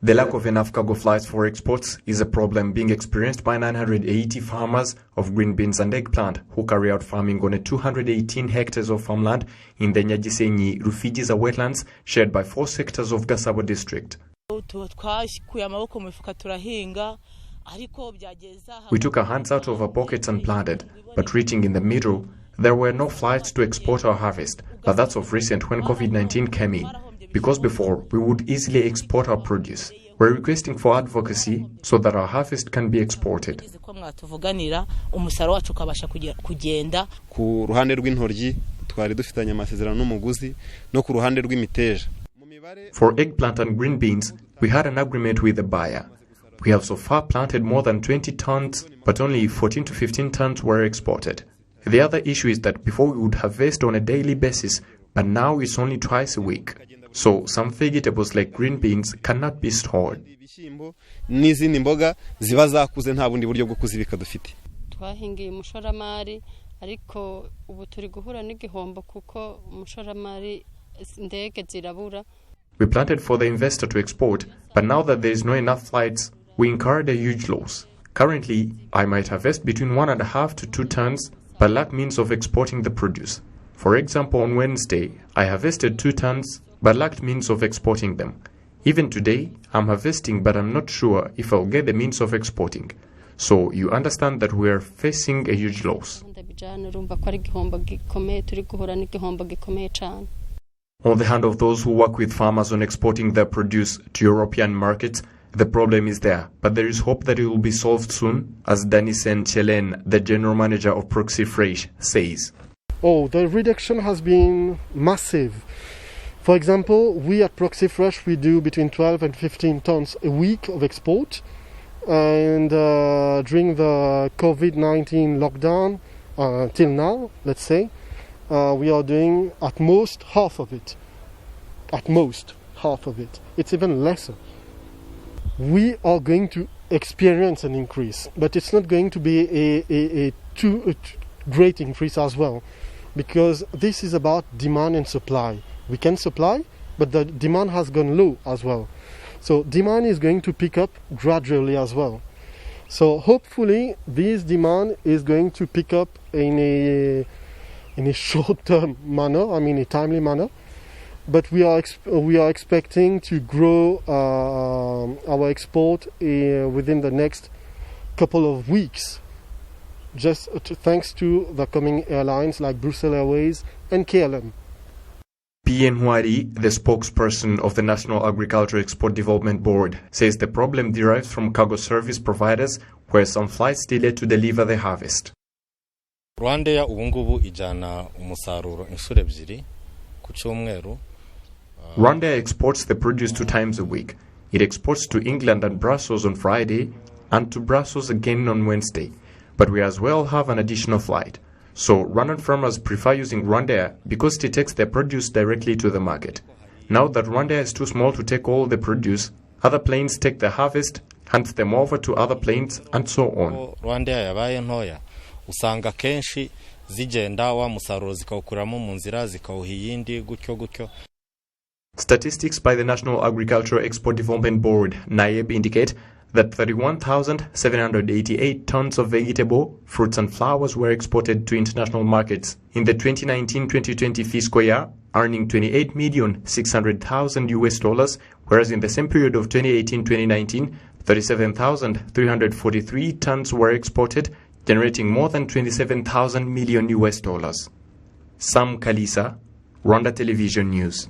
The lack of enough cargo flights for exports is a problem being experienced by 980 farmers of green beans and eggplant who carry out farming on a 218 hectares of farmland in the Nyagisenyi-Rufigiza wetlands shared by 4 sectors of Gasabo district. We took our hands out of our pockets and planted, but reaching in the middle, there were no flights to export our harvest, but that's of recent when COVID-19 came in. Because before, we would easily export our produce. We're requesting for advocacy so that our harvest can be exported. For eggplant and green beans, we had an agreement with the buyer. We have so far planted more than 20 tons, but only 14 to 15 tons were exported. The other issue is that before we would harvest on a daily basis, but now it's only twice a week. So some vegetables like green beans cannot be stored. We planted for the investor to export, but now that there is no enough flights, we incurred a huge loss. Currently, I might harvest between 1.5 to 2 tons, but lack means of exporting the produce. For example, on Wednesday, I harvested 2 tons, but lacked means of exporting them. Even today, I'm harvesting, but I'm not sure if I'll get the means of exporting. So you understand that we are facing a huge loss. On the hand of those who work with farmers on exporting their produce to European markets, the problem is there, but there is hope that it will be solved soon, as Danisen Chelen, the general manager of Proxy Fresh, says. The reduction has been massive. For example, we at Proxy Fresh, we do between 12 and 15 tons a week of export. And during the COVID-19 lockdown, till now, let's say, we are doing at most half of it. At most half of it. It's even lesser. We are going to experience an increase, but it's not going to be a too great increase as well, because this is about demand and supply. We can supply, but the demand has gone low as well. So demand is going to pick up gradually as well. So hopefully this demand is going to pick up in a short-term manner, a timely manner. But we are expecting to grow our export within the next couple of weeks, just thanks to the coming airlines like Brussels Airways and KLM. P.N. Huari, the spokesperson of the National Agriculture Export Development Board, says the problem derives from cargo service providers, where some flights delay to deliver the harvest. Rwanda ubungubu ijana umusaruro inshuro ebyiri ku cyumweru. Rwanda exports the produce 2 times a week. It exports to England and Brussels on Friday and to Brussels again on Wednesday. But we as well have an additional flight. So Rwandan farmers prefer using Rwanda because it takes their produce directly to the market. Now that Rwanda is too small to take all the produce, other planes take the harvest, hand them over to other planes, and so on. Rwanda yabaye ntoya usanga kenshi zigenda wa musaruro zikawukuramo mu nzira zikawuha iyindi gutyo. Statistics by the National Agricultural Export Development Board, NAEB, indicate that 31,788 tons of vegetable, fruits and flowers were exported to international markets in the 2019-2020 fiscal year, earning $28,600,000, whereas in the same period of 2018-2019, 37,343 tons were exported, generating more than $27,000 million. Sam Kalisa, Rwanda Television News.